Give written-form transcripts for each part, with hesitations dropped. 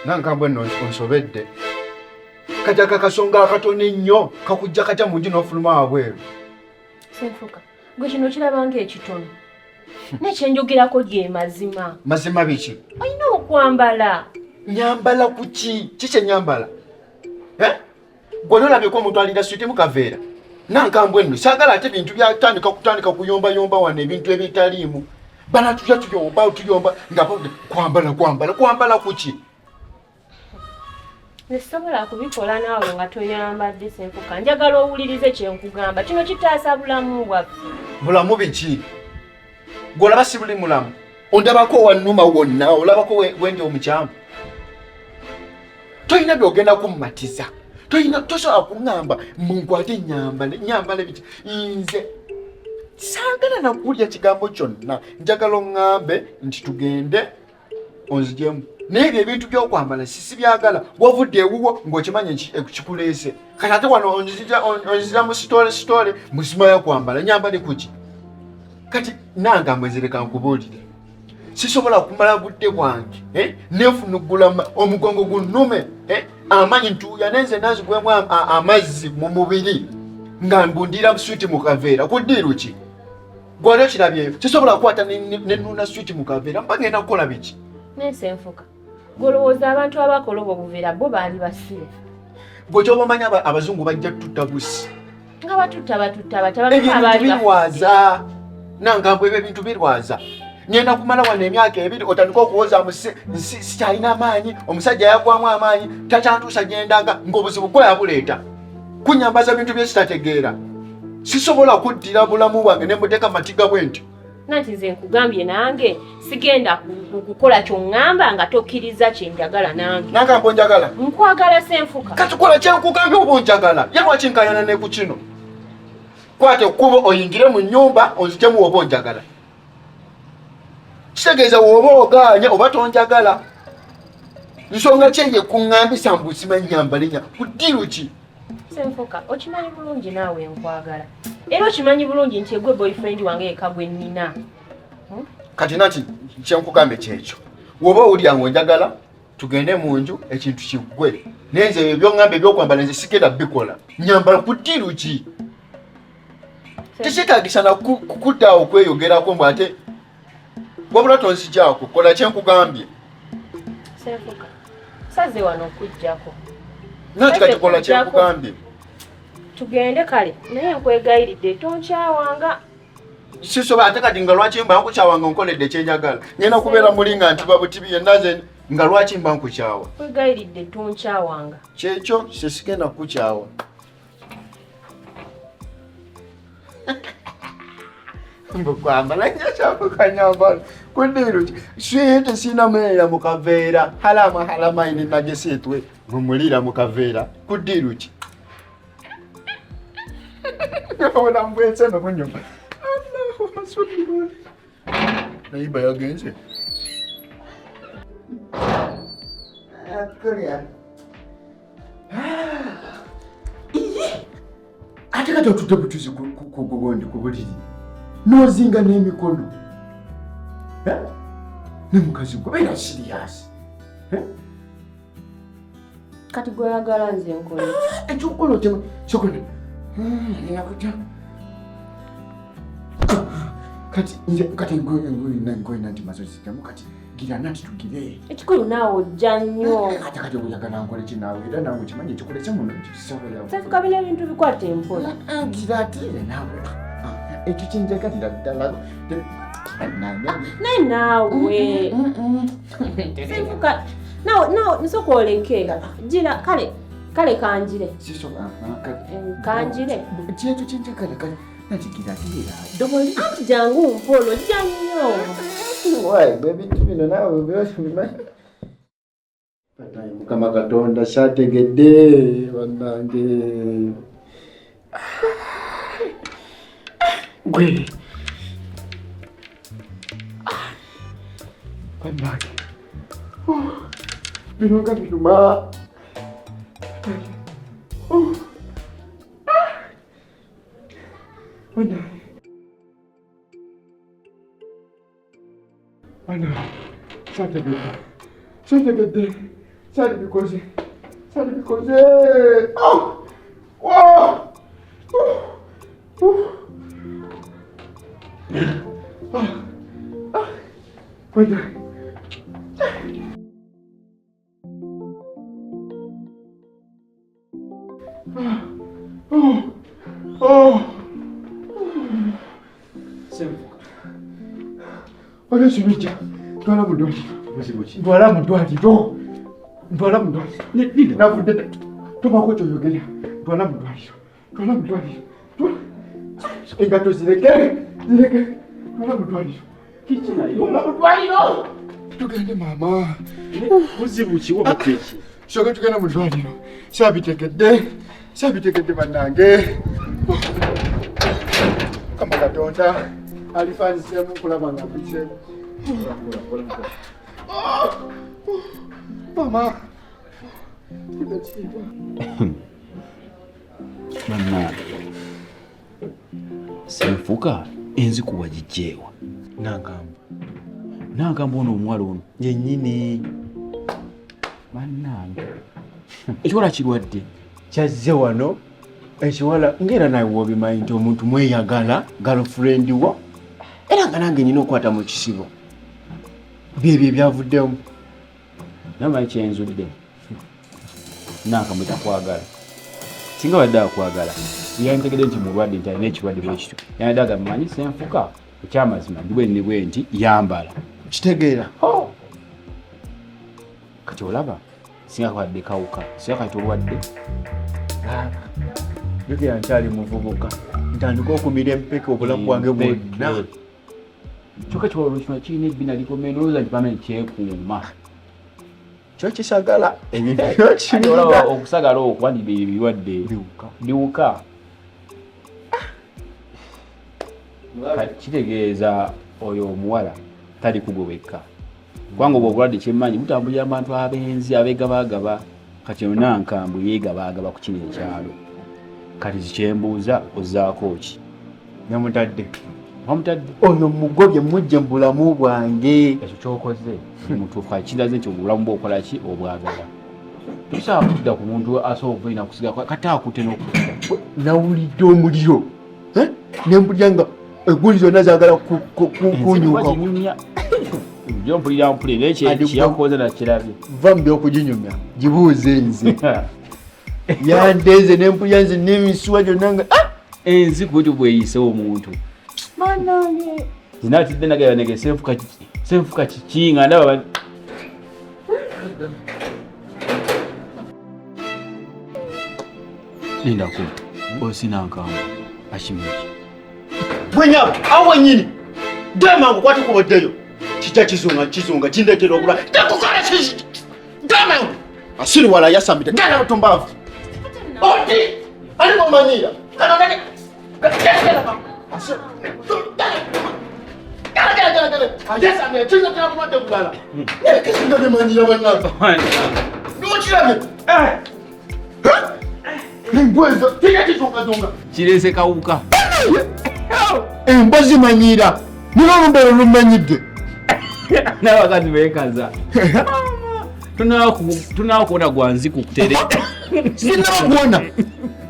nankambwe onsobedde kajja kakasonga akatone nnyo kakujja katya mungi n'ofuluma wabweru. Senfuka gwe kino kirabanga ekitono nekyenjogerako gye mazima. Mazima biki? Olina okwambala. Nyambala kuki? Kiki nyambala? Gwe olabyeko omuntu alinda switi mu kaveera nankambwe nno saagala ate bintu kutandika kuyombayomba wano ebintu ebitaliimu bana tujja tuyomba nga kwambala kuki? Nesobola kubikola naawe nga toyambadde Senfuka. Njagala owulirize kyenkugamba. Kino kitaasa bulamu bwaffe. Bulamu biki? Gwe olaba si buli mulamu? Ondabako wannuma wonna, olabako wendi omukyamu? Toyina byogenda kummatiza. Tosobola kuŋŋamba munkwate nyambale biki? Nze saagala nakulya kigambo kyonna. Njagala oŋŋambe nti tugende onzijemu. N'ebyo ebintu by'okwambala sisibyagala. Wavudde ewuwo ng'okimanya ekikuleese. Kati ate wano onzira mu sitole musimaya kwambala. Nyambale kuki? Kati nanga mwezereka nkubuulire. Sisobola kumala budde bwange neefunugula omugongo gunnume amanyi ntuuya nenze nazigwemu amazzi mu mubiri nga mbundira switi mu kaveera. Kuddiiru ki? Gwali okirabyeyo. Sisobola kukwata nennuuna switi mu kaveera. Mba ngenda kukola biki? Senfuka golowooza abantu abakola obwo buveera bo baali basibe. Gwe kyoba omanyi abazungu bajja tutta busi. Nga batutta ebintu birwaza. Nankambwe ebyo ebintu birwaza. Nyenda kumala wano emyaka 2 otandika okuwoza sikyalina amaanyi. Omusajja yagwamu amaanyi takyantuusa gyendaga ng'obuzibu gwe yabuleeta. Kunyambaza bintu bye sitategeera. Sisobola kuddira bulamu bwange ne mbuteeka matiga bwenti. Nanti nze nkugambye nange sigenda kukola ky'oŋŋamba nga tokkiriza kyenjagala nange. Nankambwe onjagala? Nkwagala Senfuka. Kati kola kyenkugambye oba onjagala. Ye lwaki nkayana ne ku kino? Kwate ekkubo oyingire mu nnyumba onzitemu oba onjagala. Kitegeeza woba ogaanye oba tonjagala. Nsonga ki ekuŋŋambisa mbusima nyambale kuddiiru ki? Senfuka okimanyi bulungi naawe nkwagala. Era okimanyi bulungi nti egwe boyfriend wange yekka gwe nnina. Kati nati kyenkugambe kyekyo. Woba owulira ng'onjagala tugende mu nju ekintu kiggwe. Nenze ebyo by'oŋŋamba ebyokwambala nze sigenda bikola. Nyambala kuddiiru ki? Tekitaagisa na kukuddaawo okweyogerako mbu ate wabula tonzigyako. Kola kyenkugambye. Senfuka saze wano okujjako. Naki kati kola kyenkugambye. Tugende kale naye nkwegayiridde tonkyawanga. Sisobola ate kati nga lwaki mba nkukyawanga nkoledde kyenjagala. Nyina kubeera mulinga nti babutibi yennaze nga lwaki mba nkukyawa. Nkwegayiridde tonkyawanga. Kyekyo sesigenda kukukyawa. Mbukwambala nyakyakukanyambala kuddiiru ki? Switi sina meera mu kaveera. Halama ini nagesitwe mumulira mu kaveera. Kuddiiru ki? Ona mbwese no munyumba. Naiba yagenze. Korea. Ate kati otudde butuzi kugondi kubuliri. Nozinga n'emikono. Ne mukazi gwe era serious. Kati gweyagala nze nkola. Ekyokola otema sokola. Kati ngoyina nti mazozi gamu kati gira nati tugire. Ekikulu naawe ojja nnyo. Kati oyagala nkole ki naawe era naawe kimanyi ekikolesa muno kisobola. Senfuka bino ebintu bikwate empola. Gira ate naawe. Ekyo kyenjagalira ddala. Naye naawe. Senfuka naawe nsooka olenke. Gira kale kanjire. Sisobola. Kanjire. Kyekyo kyenjagala kale. Nakigira tira. Domoli ati jangu mpolo janyo. Wai ebintu bino naawe byose bimanyi. Patayi Mukama Katonda kyategedde bannange. Gwe. Bannange. Bino nga biruma. Ana, sategedde. because oh wow wait Oya subija twala mudwali twala mudwali navudde tobako kyoyogera twala mudwali engato zireke twala mudwaliro tugende maama buzibu kiwo bakeki soke tugenda mudwaliro sabitegedde bannange kama katonda alifanisiemu kulaba nga mbiseemu mama mama senfuka enziku wagijjeewa nangamba ono omuwala ono yennyini bannange ekiwala kirwadde kyazze wano ekiwala ngera nawe wobimanyi nti omuntu mweyagala girlfriend wo era nga nange nina okwata mu kisibo byebyo ebyavuddemu namanyi kyenzudde nankamwe takwagala singa badde akwagala yantegedde nti mulwadde nti alina ekirwadde bwekityo yanadde agamba manyi senfuka ekyamazima ndibwenne bwe nti yambala kitegeera kati olaba singa kwadde kawuka singa kati olwadde jogera nkyali muvubuka ntandika okumira empeka obulamu bwange bwonna kyokka kiwalo kino kirina ebbina likomeye nolowooza nti pamene kyekuuma kyo kisagala olaba okusagala okwo wandibye birwadde biwuka kitegeeza oyo omuwala tali kugobeka kubanga obwo obulwadde kyemmanyi butambulira abantu abenzi abeegabagaba kati ono nankambwe yeegabagaba ku kino ekyalo kati zikyembuuza ozzaako ki namutadde oyo mugobye mujje mu bulamu bwange ekyo kyokoze mutuufu kiraze nti obulamu bwokola ki obwagala tosobola kudda ku muntu asobola okubeera kusiga kati akute n'okutta nawulidde omuliro nempulira nga egguli zonna zaagala kunyuka jo mpulira mpulira ekyekiyakoze nakirabye va mu byokuginyumya gibuuze nze yandeeze nempulira nze n'emisuwa gyonna nga enziku ekyo bweyise omuntu manange zinatidde nagayanege senfuka kiki nga ndaba nendaku osinankamba akimeki bwenyabo awo nyini damangu kwatukuboddeyo kijja kizunga kindetera okula tekukola kiki damangu asiri wala yasambite gana otumbavu oti aliko manyira kanonake kirese kawuka embwa zimanyira nina olumbero lumanyidde nabakazi beekaza tunakuwona gwanziku kutere sinabakuwona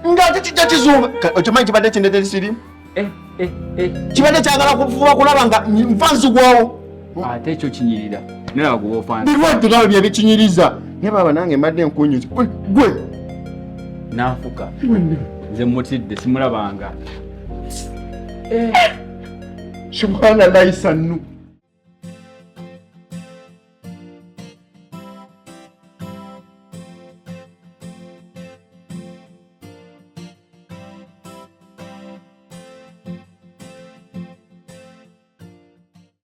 ngate kijja kizunga okimanyi kibadde kindetera sirimu kibadde kyagala kufuba kulaba nga nfa nzigwawo ate ekyo kinyirira birwadde nawe byebikinyiriza naye baba nange mbadde nkunyuza gwe nafuka nze mutidde simulabanga subhanallahi sannu